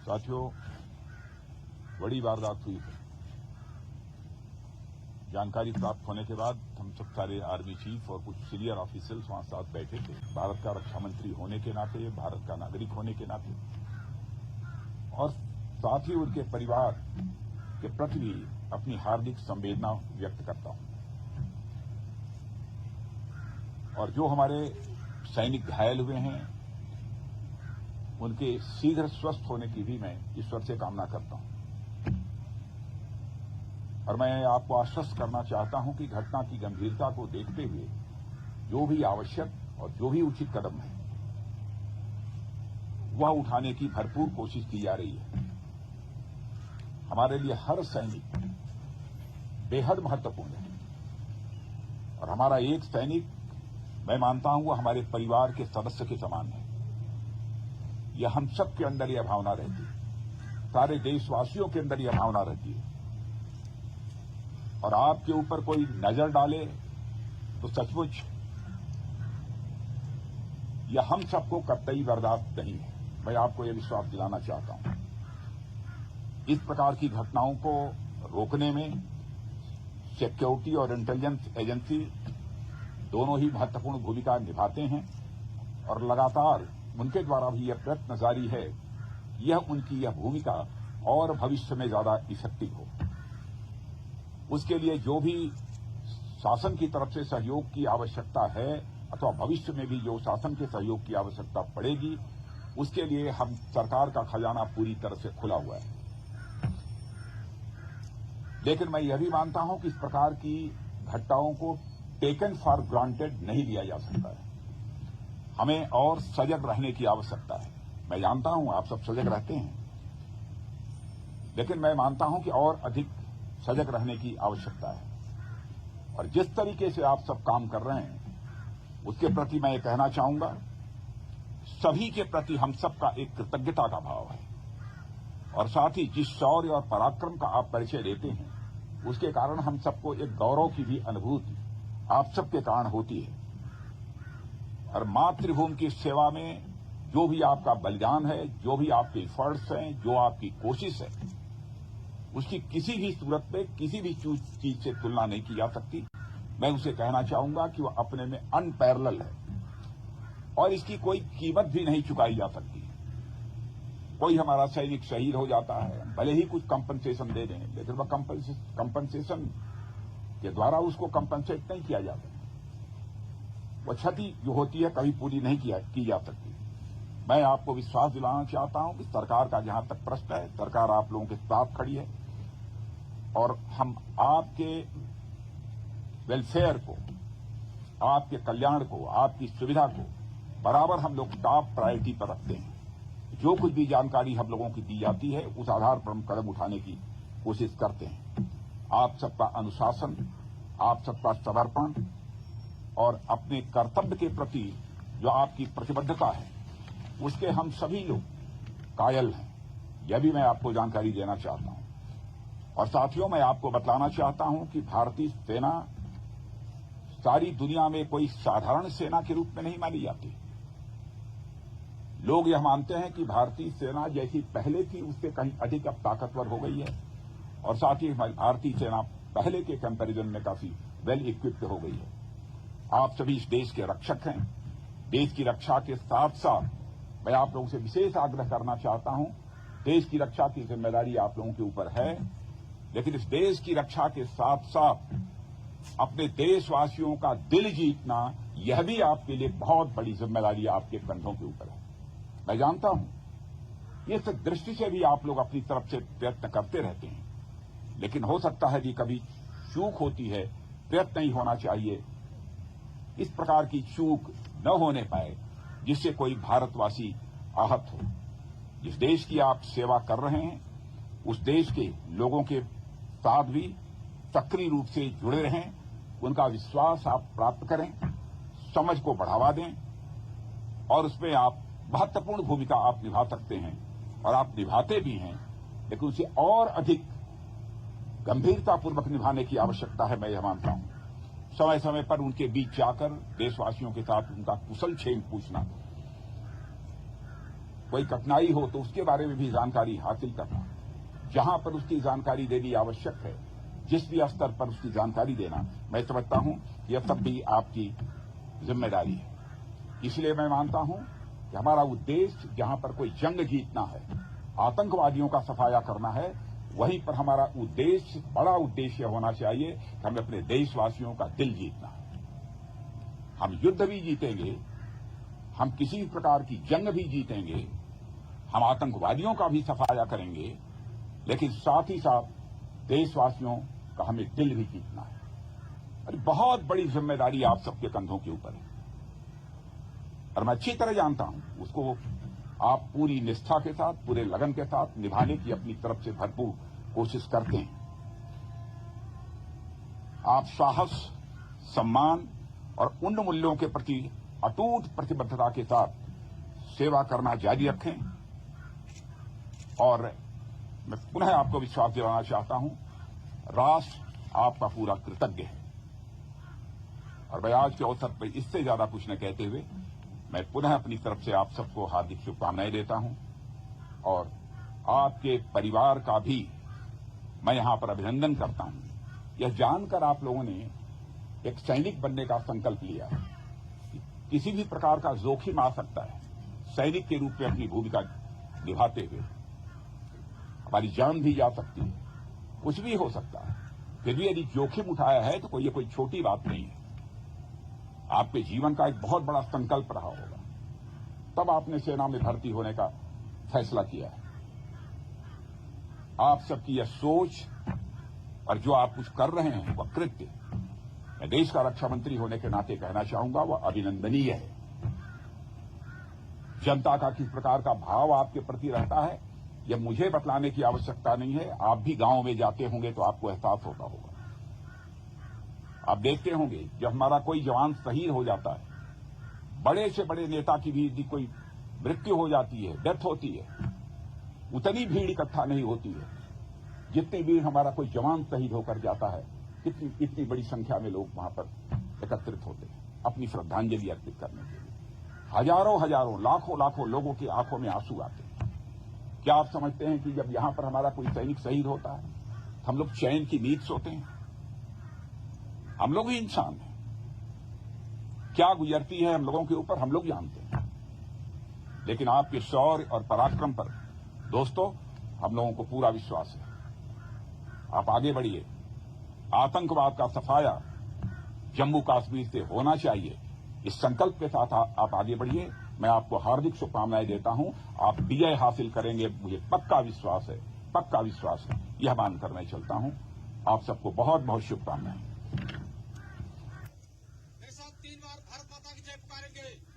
साथियों, बड़ी वारदात हुई है। जानकारी प्राप्त होने के बाद हम सब सारे आर्मी चीफ और कुछ सीनियर ऑफिसर्स वहां साथ बैठे थे। भारत का रक्षा मंत्री होने के नाते, भारत का नागरिक होने के नाते और साथ ही उनके परिवार के प्रति भी अपनी हार्दिक संवेदना व्यक्त करता हूं। और जो हमारे सैनिक घायल हुए हैं, उनके शीघ्र स्वस्थ होने की भी मैं ईश्वर से कामना करता हूं। और मैं आपको आश्वस्त करना चाहता हूं कि घटना की गंभीरता को देखते हुए जो भी आवश्यक और जो भी उचित कदम है, वह उठाने की भरपूर कोशिश की जा रही है। हमारे लिए हर सैनिक बेहद महत्वपूर्ण है और हमारा एक सैनिक, मैं मानता हूं, वह हमारे परिवार के सदस्य के समान है। यह हम सब के अंदर यह भावना रहती है, सारे देशवासियों के अंदर यह भावना रहती है। और आपके ऊपर कोई नजर डाले तो सचमुच यह हम सबको कतई बर्दाश्त नहीं है। मैं आपको यह विश्वास दिलाना चाहता हूं। इस प्रकार की घटनाओं को रोकने में सिक्योरिटी और इंटेलिजेंस एजेंसी दोनों ही महत्वपूर्ण भूमिका निभाते हैं और लगातार उनके द्वारा भी यह प्रयत्न जारी है, यह उनकी यह भूमिका और भविष्य में ज्यादा इफेक्टिव हो। उसके लिए जो भी शासन की तरफ से सहयोग की आवश्यकता है अथवा भविष्य में भी जो शासन के सहयोग की आवश्यकता पड़ेगी, उसके लिए हम सरकार का खजाना पूरी तरह से खुला हुआ है। लेकिन मैं यह भी मानता हूं कि इस प्रकार की घटनाओं को टेकन फॉर ग्रांटेड नहीं लिया जा सकता है। हमें और सजग रहने की आवश्यकता है। मैं जानता हूं आप सब सजग रहते हैं, लेकिन मैं मानता हूं कि और अधिक सजग रहने की आवश्यकता है। और जिस तरीके से आप सब काम कर रहे हैं, उसके प्रति मैं ये कहना चाहूंगा, सभी के प्रति हम सबका एक कृतज्ञता का भाव है। और साथ ही जिस शौर्य और पराक्रम का आप परिचय देते हैं, उसके कारण हम सबको एक गौरव की भी अनुभूति आप सबके कारण होती है। और मातृभूमि की सेवा में जो भी आपका बलिदान है, जो भी आपके एफर्ट्स हैं, जो आपकी कोशिश है, उसकी किसी भी सूरत में किसी भी चीज से तुलना नहीं की जा सकती। मैं उसे कहना चाहूंगा कि वह अपने में अनपैरेलल है और इसकी कोई कीमत भी नहीं चुकाई जा सकती। कोई हमारा सैनिक शहीद हो जाता है, भले ही कुछ कंपनसेशन दे दें, लेकिन वह कंपनसेशन के द्वारा उसको कंपनसेट नहीं किया जाता। वह क्षति जो होती है कभी पूरी नहीं की जा सकती। मैं आपको विश्वास दिलाना चाहता हूं कि सरकार का जहां तक प्रश्न है, सरकार आप लोगों के साथ खड़ी है और हम आपके वेलफेयर को, आपके कल्याण को, आपकी सुविधा को बराबर हम लोग टॉप प्रायोरिटी पर रखते हैं। जो कुछ भी जानकारी हम लोगों की दी जाती है, उस आधार पर हम कदम उठाने की कोशिश करते हैं। आप सबका अनुशासन, आप सबका समर्पण और अपने कर्तव्य के प्रति जो आपकी प्रतिबद्धता है, उसके हम सभी लोग कायल हैं। यह भी मैं आपको जानकारी देना चाहता हूं। और साथियों, मैं आपको बतलाना चाहता हूं कि भारतीय सेना सारी दुनिया में कोई साधारण सेना के रूप में नहीं मानी जाती। लोग यह मानते हैं कि भारतीय सेना जैसी पहले थी उससे कहीं अधिक अब ताकतवर हो गई है और साथ ही हमारी भारतीय सेना पहले के कंपैरिजन में काफी वेल इक्विप्ड हो गई है। आप सभी इस देश के रक्षक हैं। देश की रक्षा के साथ साथ मैं आप लोगों से विशेष आग्रह करना चाहता हूं, देश की रक्षा की जिम्मेदारी आप लोगों के ऊपर है, लेकिन इस देश की रक्षा के साथ साथ अपने देशवासियों का दिल जीतना, यह भी आपके लिए बहुत बड़ी जिम्मेदारी आपके कंधों के ऊपर है। मैं जानता हूं इस दृष्टि से भी आप लोग अपनी तरफ से प्रयत्न करते रहते हैं, लेकिन हो सकता है कि कभी चूक होती है, प्रयत्न नहीं होना चाहिए। इस प्रकार की चूक न होने पाए जिससे कोई भारतवासी आहत हो। जिस देश की आप सेवा कर रहे हैं, उस देश के लोगों के साथ भी सक्रिय रूप से जुड़े रहें, उनका विश्वास आप प्राप्त करें, समझ को बढ़ावा दें और उसमें आप महत्वपूर्ण भूमिका आप निभा सकते हैं और आप निभाते भी हैं, लेकिन उसे और अधिक गंभीरतापूर्वक निभाने की आवश्यकता है। मैं यह मानता हूं समय समय पर उनके बीच जाकर देशवासियों के साथ उनका कुशल क्षेम पूछना, कोई कठिनाई हो तो उसके बारे में भी जानकारी हासिल करना, जहां पर उसकी जानकारी देनी आवश्यक है, जिस भी स्तर पर उसकी जानकारी देना, मैं समझता हूं कि यह सब भी आपकी जिम्मेदारी है। इसलिए मैं मानता हूं कि हमारा उद्देश्य जहां पर कोई जंग जीतना है, आतंकवादियों का सफाया करना है, वहीं पर हमारा उद्देश्य, बड़ा उद्देश्य होना चाहिए कि हमें अपने देशवासियों का दिल जीतना है। हम युद्ध भी जीतेंगे, हम किसी प्रकार की जंग भी जीतेंगे, हम आतंकवादियों का भी सफाया करेंगे, लेकिन साथ ही साथ देशवासियों का हमें दिल भी जीतना है। अरे बहुत बड़ी जिम्मेदारी आप सबके कंधों के ऊपर है और मैं अच्छी तरह जानता हूं, उसको आप पूरी निष्ठा के साथ, पूरे लगन के साथ निभाने की अपनी तरफ से भरपूर कोशिश करते हैं। आप साहस, सम्मान और उन मूल्यों के प्रति अटूट प्रतिबद्धता के साथ सेवा करना जारी रखें और मैं पुनः आपको विश्वास दिलाना चाहता हूं, राष्ट्र आपका पूरा कृतज्ञ है। और मैं आज के अवसर पर इससे ज्यादा कुछ न कहते हुए मैं पुनः अपनी तरफ से आप सबको हार्दिक शुभकामनाएं देता हूं और आपके परिवार का भी मैं यहां पर अभिनंदन करता हूं। यह जानकर आप लोगों ने एक सैनिक बनने का संकल्प लिया है। किसी भी प्रकार का जोखिम आ सकता है, सैनिक के रूप में अपनी भूमिका निभाते हुए हमारी जान भी जा सकती है, कुछ भी हो सकता है। फिर भी यदि जोखिम उठाया है तो ये कोई छोटी बात नहीं है। आपके जीवन का एक बहुत बड़ा संकल्प रहा होगा, तब आपने सेना में भर्ती होने का फैसला किया है। आप सबकी यह सोच और जो आप कुछ कर रहे हैं वह कृत्य, मैं देश का रक्षा मंत्री होने के नाते कहना चाहूंगा, वह अभिनंदनीय है। जनता का किस प्रकार का भाव आपके प्रति रहता है यह मुझे बतलाने की आवश्यकता नहीं है। आप भी गांव में जाते होंगे तो आपको एहसास होता होगा। आप देखते होंगे जब हमारा कोई जवान शहीद हो जाता है, बड़े से बड़े नेता की भी यदि कोई मृत्यु हो जाती है, डेथ होती है, उतनी भीड़ इकट्ठा नहीं होती है जितनी भीड़ हमारा कोई जवान शहीद होकर जाता है। इतनी बड़ी संख्या में लोग वहां पर एकत्रित होते हैं अपनी श्रद्धांजलि अर्पित करने के लिए। हजारों हजारों, लाखों लाखों लोगों की आंखों में आंसू आते हैं। क्या आप समझते हैं कि जब यहां पर हमारा कोई सैनिक शहीद होता है हम लोग चैन की नींद सोते हैं? हम लोग ही इंसान हैं, क्या गुजरती है हम लोगों के ऊपर हम लोग जानते हैं। लेकिन आपके शौर्य और पराक्रम पर दोस्तों हम लोगों को पूरा विश्वास है। आप आगे बढ़िए। आतंकवाद का सफाया जम्मू कश्मीर से होना चाहिए, इस संकल्प के साथ आप आगे बढ़िए। मैं आपको हार्दिक शुभकामनाएं देता हूं। आप विजय हासिल करेंगे, मुझे पक्का विश्वास है, पक्का विश्वास है। यह मानकर मैं चलता हूं। आप सबको बहुत बहुत शुभकामनाएं। 3 बार भारत माता की जय पुकारेंगे।